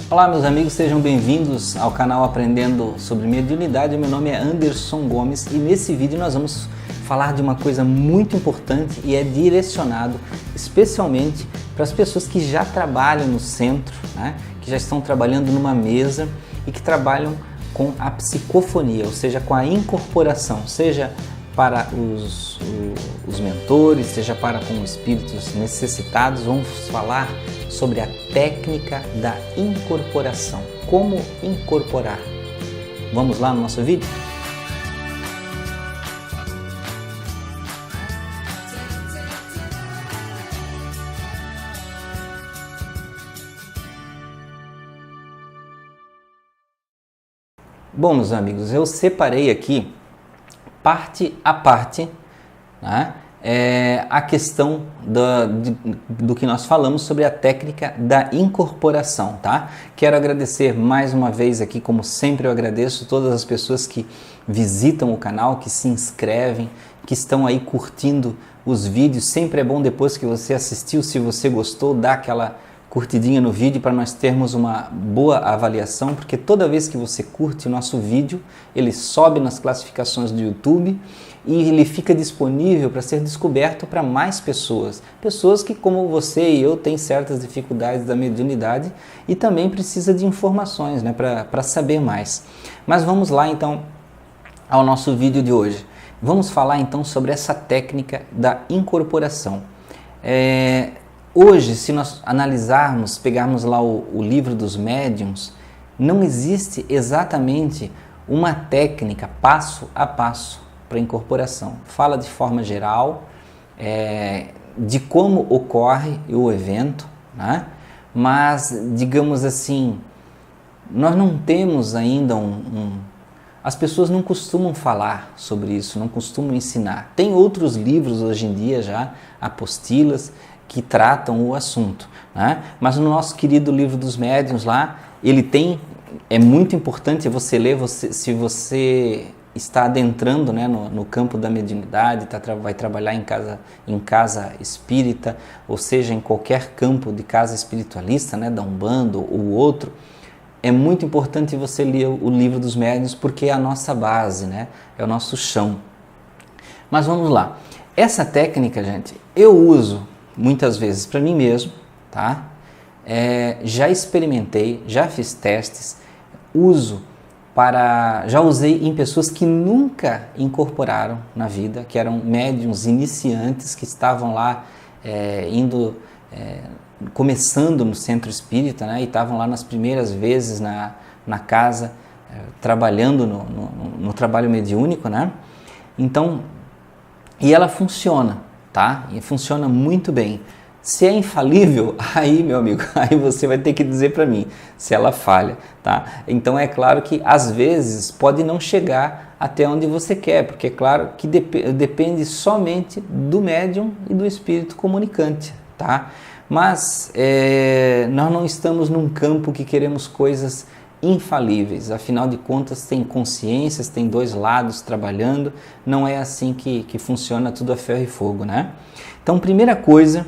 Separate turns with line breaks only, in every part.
Olá meus amigos, sejam bem-vindos ao canal Aprendendo sobre Mediunidade. Meu nome é Anderson Gomes e nesse vídeo nós vamos falar de uma coisa muito importante e é direcionado especialmente para as pessoas que já trabalham no centro, né? Que já estão trabalhando numa mesa e que trabalham com a psicofonia, ou seja, com a incorporação, seja para os mentores, seja para com espíritos necessitados. Vamos falar sobre a técnica da incorporação. Como incorporar? Vamos lá no nosso vídeo? Bom, meus amigos, eu separei aqui parte a parte, né? A questão do que nós falamos sobre a técnica da incorporação, tá? Quero agradecer mais uma vez aqui, como sempre eu agradeço todas as pessoas que visitam o canal, que se inscrevem, que estão aí curtindo os vídeos. Sempre é bom, depois que você assistiu, se você gostou, dar aquela curtidinha no vídeo para nós termos uma boa avaliação, porque toda vez que você curte o nosso vídeo, ele sobe nas classificações do YouTube e ele fica disponível para ser descoberto para mais pessoas. Pessoas que, como você e eu, têm certas dificuldades da mediunidade e também precisa de informações, né, para saber mais. Mas vamos lá então ao nosso vídeo de hoje. Vamos falar então sobre essa técnica da incorporação. Hoje, se nós analisarmos, pegarmos lá o livro dos médiuns, não existe exatamente uma técnica passo a passo para incorporação. Fala de forma geral, de como ocorre o evento, né? Mas, digamos assim, nós não temos ainda as pessoas não costumam falar sobre isso, não costumam ensinar. Tem outros livros hoje em dia já, apostilas, que tratam o assunto, né? Mas no nosso querido livro dos médiuns lá, ele tem, é muito importante você ler, se você está adentrando, né, no campo da mediunidade, vai trabalhar em casa espírita, ou seja, em qualquer campo de casa espiritualista, né, da Umbanda ou outro, é muito importante você ler o livro dos médiuns, porque é a nossa base, né, é o nosso chão. Mas vamos lá, essa técnica, gente, eu uso muitas vezes para mim mesmo, tá? Já experimentei, já fiz testes, já usei em pessoas que nunca incorporaram na vida, que eram médiuns iniciantes, que estavam lá começando no centro espírita, né? E estavam lá nas primeiras vezes na casa, trabalhando no trabalho mediúnico, né? Então, e ela funciona. Tá? E funciona muito bem. Se é infalível, aí, meu amigo, aí você vai ter que dizer para mim se ela falha, tá? Então é claro que às vezes pode não chegar até onde você quer, porque é claro que depende somente do médium e do espírito comunicante, tá? Mas nós não estamos num campo que queremos coisas infalíveis, afinal de contas tem consciências, tem dois lados trabalhando, não é assim que funciona tudo a ferro e fogo, né? Então, primeira coisa,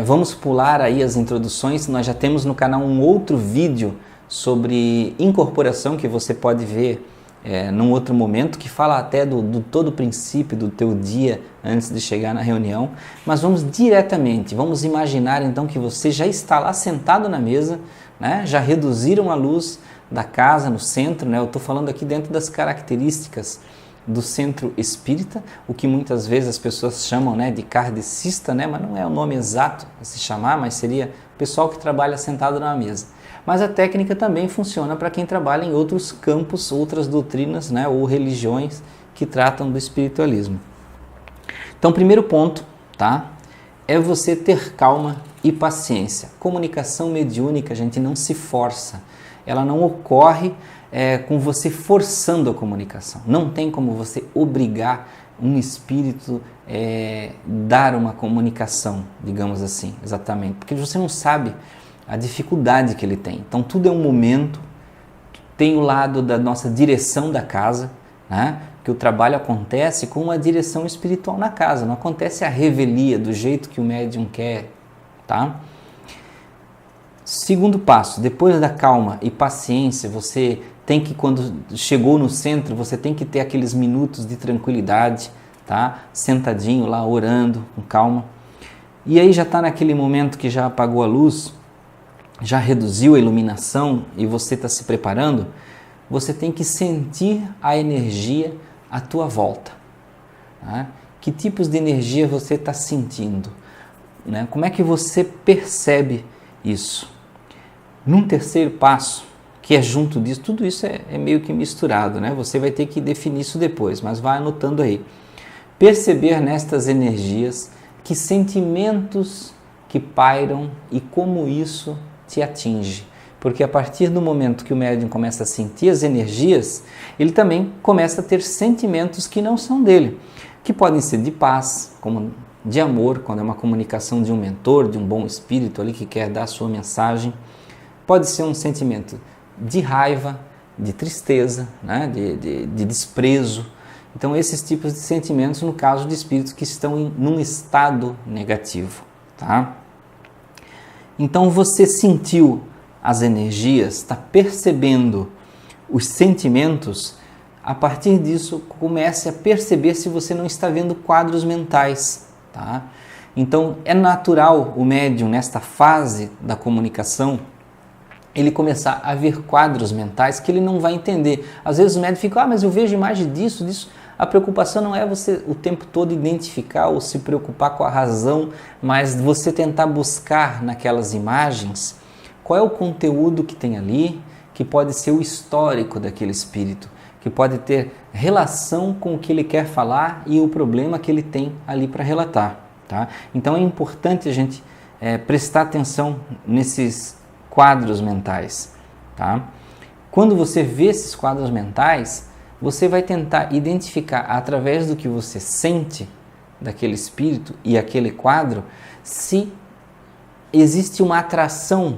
vamos pular aí as introduções. Nós já temos no canal um outro vídeo sobre incorporação que você pode ver num outro momento, que fala até do todo o princípio do teu dia antes de chegar na reunião, mas vamos diretamente, vamos imaginar então que você já está lá sentado na mesa, né? Já reduziram a luz da casa no centro, né? Eu estou falando aqui dentro das características do centro espírita, o que muitas vezes as pessoas chamam, né, de kardecista, né? Mas não é o nome exato a se chamar, mas seria o pessoal que trabalha sentado na mesa. Mas a técnica também funciona para quem trabalha em outros campos, outras doutrinas, né, ou religiões que tratam do espiritualismo. Então, primeiro ponto, tá? É você ter calma e paciência. Comunicação mediúnica, gente, não se força. Ela não ocorre com você forçando a comunicação. Não tem como você obrigar um espírito dar uma comunicação, digamos assim, exatamente. Porque você não sabe a dificuldade que ele tem. Então, tudo é um momento. Tem o lado da nossa direção da casa, né? Que o trabalho acontece com uma direção espiritual na casa, não acontece a revelia do jeito que o médium quer, tá? Segundo passo, depois da calma e paciência, você tem que, quando chegou no centro, você tem que ter aqueles minutos de tranquilidade, tá? Sentadinho lá, orando, com calma. E aí já está naquele momento que já apagou a luz, já reduziu a iluminação e você está se preparando, você tem que sentir a energia à tua volta. Tá? Que tipos de energia você está sentindo? Né? Como é que você percebe isso? Num terceiro passo, que é junto disso, tudo isso é meio que misturado, né? Você vai ter que definir isso depois, mas vai anotando aí. Perceber nestas energias que sentimentos que pairam e como isso te atinge. Porque a partir do momento que o médium começa a sentir as energias, ele também começa a ter sentimentos que não são dele, que podem ser de paz, como de amor, quando é uma comunicação de um mentor, de um bom espírito ali que quer dar a sua mensagem. Pode ser um sentimento de raiva, de tristeza, né? de desprezo. Então, esses tipos de sentimentos, no caso de espíritos que estão num estado negativo. Tá? Então, você sentiu as energias, está percebendo os sentimentos, a partir disso, comece a perceber se você não está vendo quadros mentais. Tá? Então, é natural o médium, nesta fase da comunicação, ele começar a ver quadros mentais que ele não vai entender. Às vezes o médium fica, mas eu vejo imagem disso. A preocupação não é você o tempo todo identificar ou se preocupar com a razão, mas você tentar buscar naquelas imagens qual é o conteúdo que tem ali, que pode ser o histórico daquele espírito, que pode ter relação com o que ele quer falar e o problema que ele tem ali para relatar. Tá? Então é importante a gente prestar atenção nesses quadros mentais. Tá? Quando você vê esses quadros mentais, você vai tentar identificar através do que você sente daquele espírito e aquele quadro, se existe uma atração,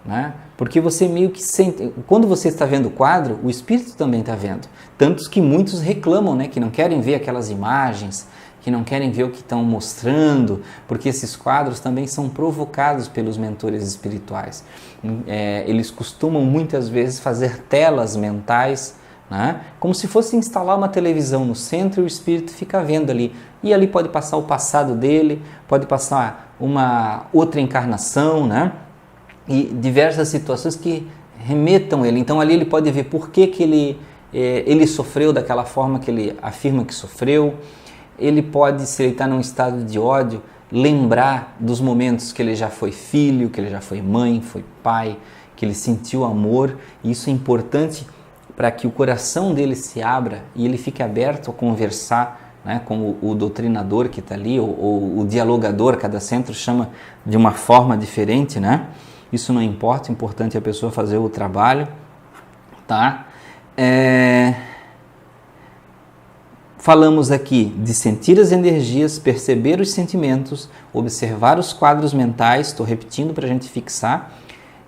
né? Porque você meio que sente, quando você está vendo o quadro, o espírito também está vendo. Tantos que muitos reclamam, né? Que não querem ver aquelas imagens, que não querem ver o que estão mostrando, porque esses quadros também são provocados pelos mentores espirituais. Eles costumam muitas vezes fazer telas mentais, né? Como se fosse instalar uma televisão no centro e o espírito fica vendo ali. E ali pode passar o passado dele, pode passar uma outra encarnação, né? E diversas situações que remetam ele. Então ali ele pode ver por que ele sofreu daquela forma que ele afirma que sofreu. Ele pode, se ele está num estado de ódio, lembrar dos momentos que ele já foi filho, que ele já foi mãe, foi pai, que ele sentiu amor. E isso é importante para que o coração dele se abra e ele fique aberto a conversar, né, com o doutrinador que está ali, ou o dialogador. Cada centro chama de uma forma diferente, né? Isso não importa, o importante é a pessoa fazer o trabalho. Tá? Falamos aqui de sentir as energias, perceber os sentimentos, observar os quadros mentais, estou repetindo para a gente fixar,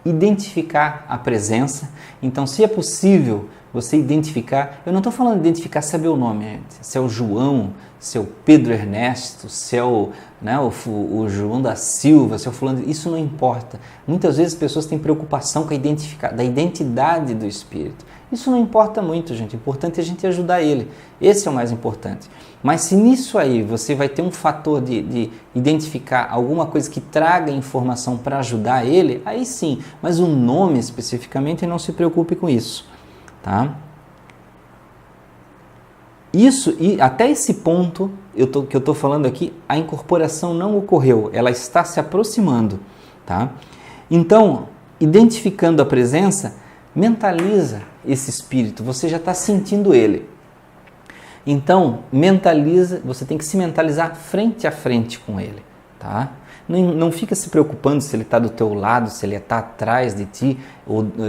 identificar a presença. Então, se é possível você identificar, eu não estou falando de identificar, saber o nome, se é o João, se é o Pedro Ernesto, se é o João da Silva, se é o fulano, isso não importa. Muitas vezes as pessoas têm preocupação com da identidade do espírito. Isso não importa muito, gente. O importante é a gente ajudar ele. Esse é o mais importante. Mas se nisso aí você vai ter um fator de identificar alguma coisa que traga informação para ajudar ele, aí sim. Mas o nome especificamente, não se preocupe com isso. Tá? Isso, e até esse ponto que eu estou falando aqui, a incorporação não ocorreu. Ela está se aproximando. Tá? Então, identificando a presença, mentaliza esse espírito, você já está sentindo ele. Então, mentaliza, você tem que se mentalizar frente a frente com ele, tá? Não fica se preocupando se ele está do teu lado, se ele está atrás de ti,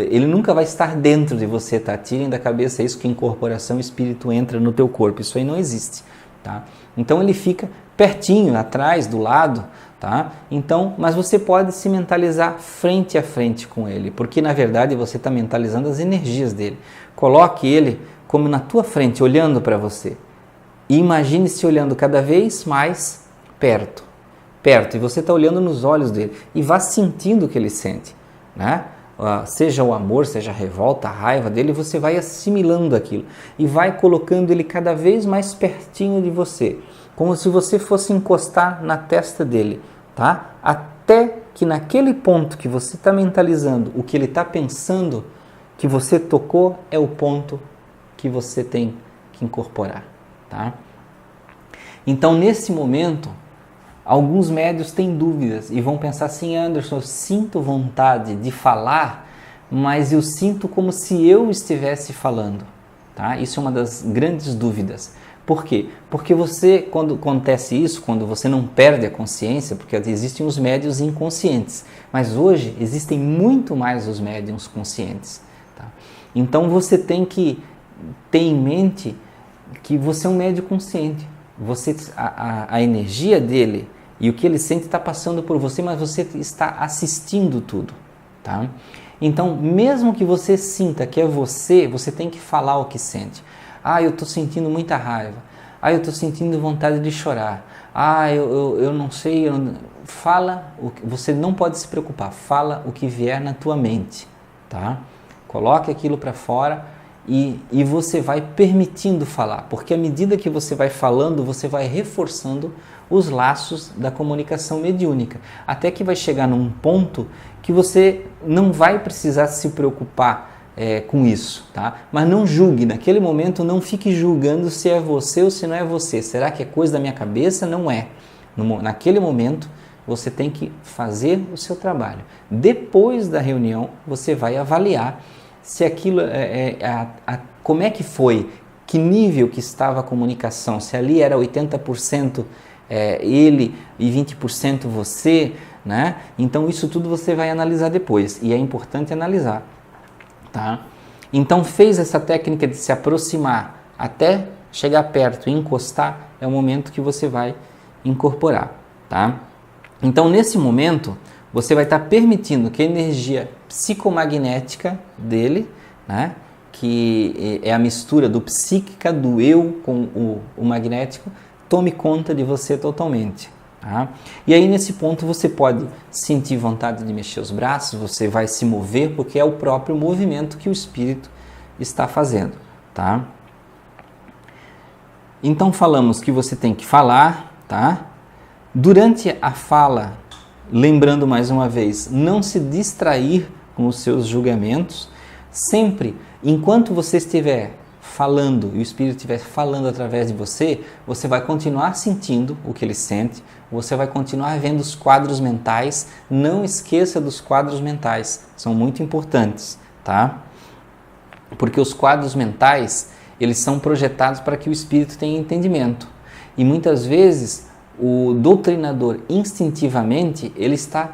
ele nunca vai estar dentro de você, tá? Tirem da cabeça isso que incorporação, espírito entra no teu corpo, isso aí não existe, tá? Então ele fica pertinho, atrás, do lado, tá? Então, mas você pode se mentalizar frente a frente com ele, porque na verdade você está mentalizando as energias dele. Coloque ele como na tua frente, olhando para você. E imagine-se olhando cada vez mais perto. E você está olhando nos olhos dele. E vá sentindo o que ele sente. né? Seja o amor, seja a revolta, a raiva dele, você vai assimilando aquilo e vai colocando ele cada vez mais pertinho de você, como se você fosse encostar na testa dele, tá? Até que naquele ponto que você está mentalizando, o que ele está pensando, que você tocou, é o ponto que você tem que incorporar, tá? Então, nesse momento, alguns médios têm dúvidas e vão pensar assim: Anderson, eu sinto vontade de falar, mas eu sinto como se eu estivesse falando, tá? Isso é uma das grandes dúvidas. Por quê? Porque você, quando acontece isso, quando você não perde a consciência, porque existem os médiuns inconscientes, mas hoje existem muito mais os médiuns conscientes, tá? Então você tem que ter em mente que você é um médium consciente. A energia dele e o que ele sente está passando por você, mas você está assistindo tudo, tá? Então, mesmo que você sinta que é você, você tem que falar o que sente. Eu estou sentindo muita raiva. Eu estou sentindo vontade de chorar. Eu não sei. Fala, você não pode se preocupar. Fala o que vier na tua mente, tá? Coloque aquilo para fora. E você vai permitindo falar, porque à medida que você vai falando, você vai reforçando os laços da comunicação mediúnica, até que vai chegar num ponto que você não vai precisar se preocupar com isso, tá? Mas não julgue, naquele momento não fique julgando se é você ou se não é você. Será que é coisa da minha cabeça? Não é. Naquele momento você tem que fazer o seu trabalho. Depois da reunião você vai avaliar se aquilo como é que foi, que nível que estava a comunicação, se ali era 80% ele e 20% você, né? Então isso tudo você vai analisar depois, e é importante analisar, tá? Então fez essa técnica de se aproximar até chegar perto e encostar, é o momento que você vai incorporar, tá? Então nesse momento você vai estar permitindo que a energia psicomagnética dele, né, que é a mistura do psíquica, do eu com o magnético, tome conta de você totalmente. Tá? E aí nesse ponto você pode sentir vontade de mexer os braços, você vai se mover, porque é o próprio movimento que o espírito está fazendo. Tá? Então falamos que você tem que falar, tá? Durante a fala, lembrando mais uma vez, não se distrair com os seus julgamentos. Sempre, enquanto você estiver falando e o Espírito estiver falando através de você, você vai continuar sentindo o que ele sente, você vai continuar vendo os quadros mentais. Não esqueça dos quadros mentais, são muito importantes, tá? Porque os quadros mentais, eles são projetados para que o Espírito tenha entendimento. E muitas vezes o doutrinador, instintivamente, ele está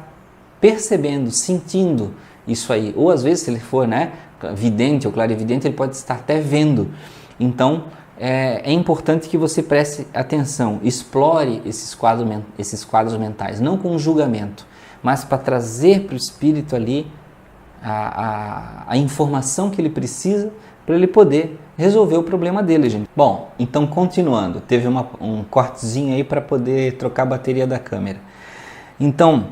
percebendo, sentindo isso aí. Ou às vezes, se ele for, né, vidente ou clarividente, ele pode estar até vendo. Então, é importante que você preste atenção, explore esses quadros mentais, não com julgamento, mas para trazer para o espírito ali a informação que ele precisa para ele poder resolver o problema dele, gente. Bom, então continuando, teve um cortezinho aí para poder trocar a bateria da câmera. Então,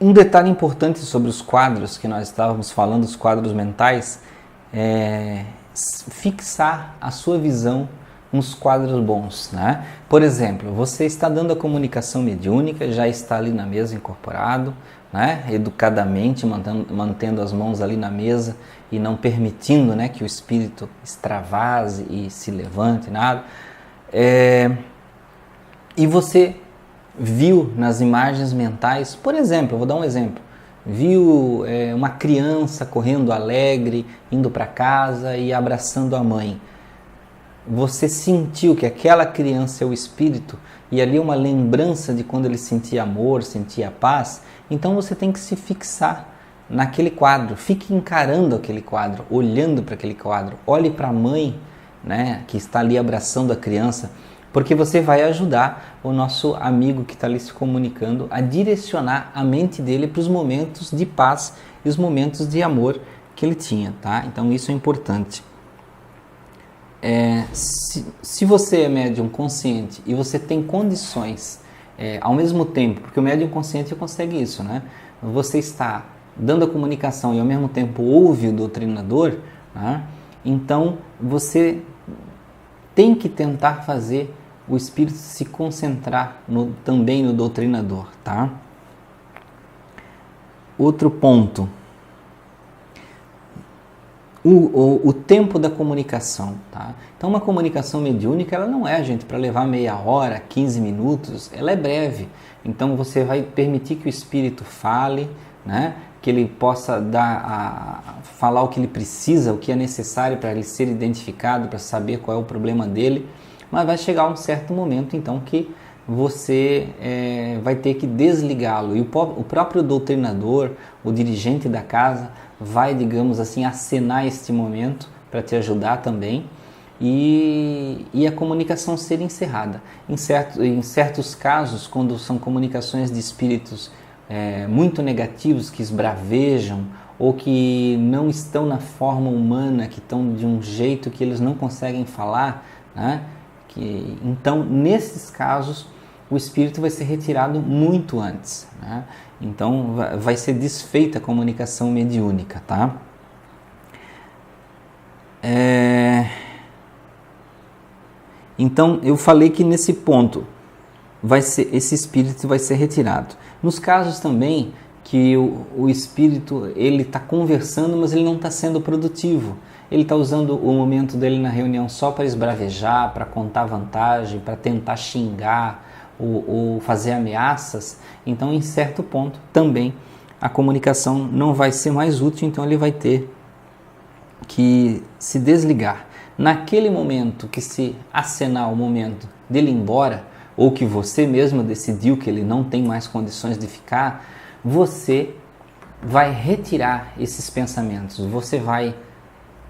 um detalhe importante sobre os quadros que nós estávamos falando, os quadros mentais, é fixar a sua visão nos quadros bons, né? Por exemplo, você está dando a comunicação mediúnica, já está ali na mesa incorporado, né? Educadamente, mantendo as mãos ali na mesa e não permitindo, né, que o espírito extravase e se levante, nada. E você viu nas imagens mentais, por exemplo, eu vou dar um exemplo, viu uma criança correndo alegre, indo para casa e abraçando a mãe. Você sentiu que aquela criança é o espírito e ali uma lembrança de quando ele sentia amor, sentia paz. Então você tem que se fixar naquele quadro, fique encarando aquele quadro, olhando para aquele quadro, olhe para a mãe, né, que está ali abraçando a criança, porque você vai ajudar o nosso amigo que está ali se comunicando a direcionar a mente dele para os momentos de paz e os momentos de amor que ele tinha, tá? Então isso é importante. Se você é médium consciente e você tem condições, ao mesmo tempo, porque o médium consciente consegue isso, né? você está dando a comunicação e ao mesmo tempo ouve o doutrinador, né? Então você tem que tentar fazer o espírito se concentrar também no doutrinador, tá? Outro ponto, o tempo da comunicação, tá? Então uma comunicação mediúnica, ela não é, gente, para levar meia hora, 15 minutos, ela é breve. Então você vai permitir que o espírito fale, né? Que ele possa falar o que ele precisa, o que é necessário para ele ser identificado, para saber qual é o problema dele, mas vai chegar um certo momento então que você vai ter que desligá-lo, e o próprio doutrinador, o dirigente da casa, vai, digamos assim, acenar este momento para te ajudar também, e a comunicação ser encerrada. Em certos casos, quando são comunicações de espíritos muito negativos, que esbravejam ou que não estão na forma humana, que estão de um jeito que eles não conseguem falar, né? Então, nesses casos, o espírito vai ser retirado muito antes, né? Então, vai ser desfeita a comunicação mediúnica, tá? Então, eu falei que nesse ponto esse espírito vai ser retirado. Nos casos também que o espírito ele está conversando, mas ele não está sendo produtivo. Ele está usando o momento dele na reunião só para esbravejar, para contar vantagem, para tentar xingar ou fazer ameaças. Então, em certo ponto, também a comunicação não vai ser mais útil, então ele vai ter que se desligar. Naquele momento que se acenar o momento dele ir embora, ou que você mesmo decidiu que ele não tem mais condições de ficar, você vai retirar esses pensamentos, você vai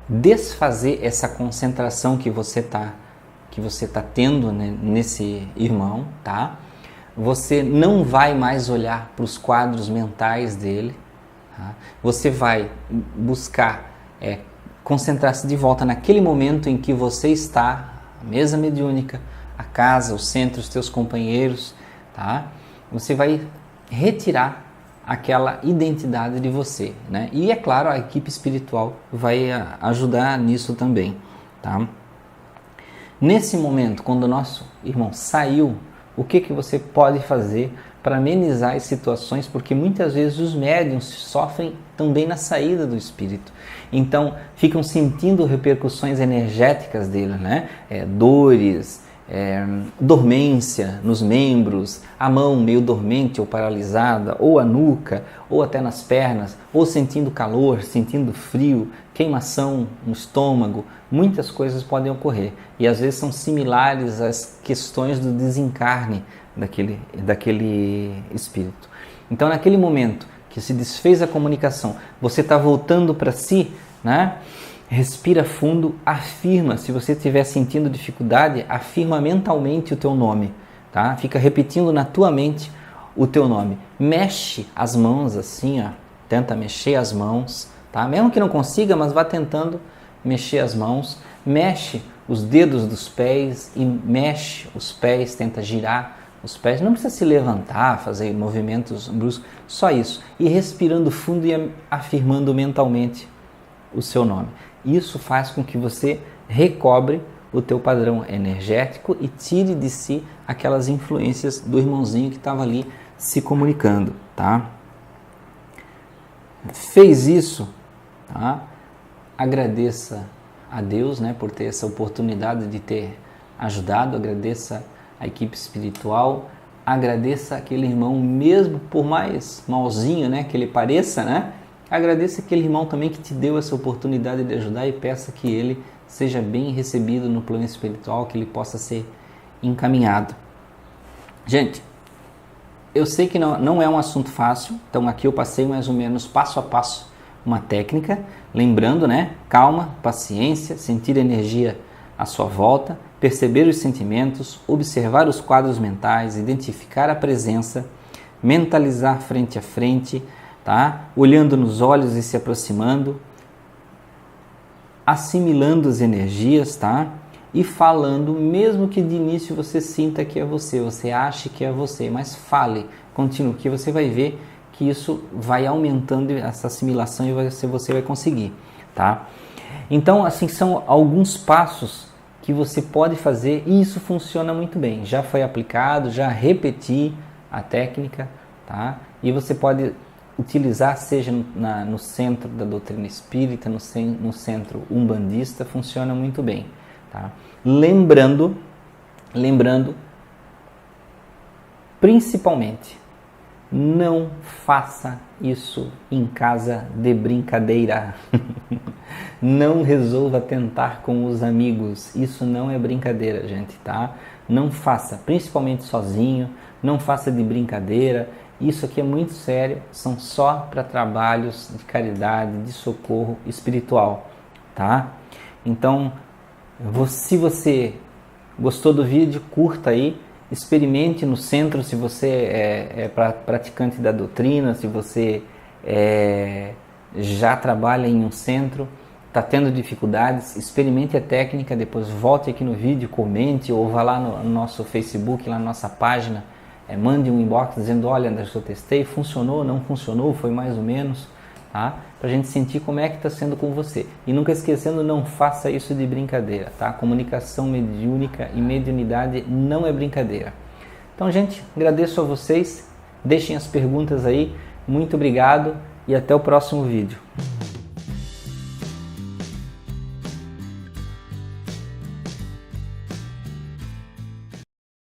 desfazer essa concentração que você tá tendo, né, nesse irmão, tá? Você não vai mais olhar para os quadros mentais dele, tá? Você vai buscar concentrar-se de volta naquele momento em que você está, a mesa mediúnica, a casa, o centro, os teus companheiros, tá? Você vai retirar aquela identidade de você, né? E é claro, a equipe espiritual vai ajudar nisso também, tá? Nesse momento, quando o nosso irmão saiu, o que você pode fazer para amenizar as situações? Porque muitas vezes os médiuns sofrem também na saída do espírito. Então, ficam sentindo repercussões energéticas dele, né? Dores, dormência nos membros, a mão meio dormente ou paralisada, ou a nuca, ou até nas pernas, ou sentindo calor, sentindo frio, queimação no estômago, muitas coisas podem ocorrer e às vezes são similares às questões do desencarne daquele espírito. Então, naquele momento que se desfez a comunicação, você está voltando para si, né? Respira fundo, afirma, se você estiver sentindo dificuldade, afirma mentalmente o teu nome, tá? Fica repetindo na tua mente o teu nome. Mexe as mãos assim, ó. Tenta mexer as mãos, tá? Mesmo que não consiga, mas vá tentando mexer as mãos. Mexe os dedos dos pés e mexe os pés, tenta girar os pés. Não precisa se levantar, fazer movimentos bruscos, só isso. E respirando fundo e afirmando mentalmente o seu nome. Isso faz com que você recobre o teu padrão energético e tire de si aquelas influências do irmãozinho que estava ali se comunicando, tá? Fez isso, tá? Agradeça a Deus, né, por ter essa oportunidade de ter ajudado, agradeça a equipe espiritual, agradeça aquele irmão mesmo, por mais malzinho, né, que ele pareça, né? Agradeça aquele irmão também que te deu essa oportunidade de ajudar e peça que ele seja bem recebido no plano espiritual, que ele possa ser encaminhado. Gente, eu sei que não é um assunto fácil, então aqui eu passei mais ou menos passo a passo uma técnica, lembrando, né? Calma, paciência, sentir a energia à sua volta, perceber os sentimentos, observar os quadros mentais, identificar a presença, mentalizar frente a frente, tá? Olhando nos olhos e se aproximando, assimilando as energias, tá? E falando, mesmo que de início você sinta que é você ache que é você, mas fale, continue, que você vai ver que isso vai aumentando essa assimilação e você vai conseguir, tá? Então, assim, são alguns passos que você pode fazer e isso funciona muito bem. Já foi aplicado, já repeti a técnica, tá? E você pode utilizar, seja no centro da doutrina espírita, no centro umbandista, funciona muito bem, tá? Lembrando, principalmente, não faça isso em casa de brincadeira. Não resolva tentar com os amigos. Isso não é brincadeira, gente, tá? Não faça, principalmente sozinho, não faça de brincadeira. Isso aqui é muito sério, são só para trabalhos de caridade, de socorro espiritual, tá? Então, se você gostou do vídeo, curta aí, experimente no centro se você é praticante da doutrina, se você já trabalha em um centro, está tendo dificuldades, experimente a técnica, depois volte aqui no vídeo, comente ou vá lá no nosso Facebook, lá na nossa página, mande um inbox dizendo, olha Anderson, eu testei, funcionou, não funcionou, foi mais ou menos, tá? Para a gente sentir como é que está sendo com você. E nunca esquecendo, não faça isso de brincadeira, tá? Comunicação mediúnica e mediunidade não é brincadeira. Então, gente, agradeço a vocês, deixem as perguntas aí, muito obrigado e até o próximo vídeo.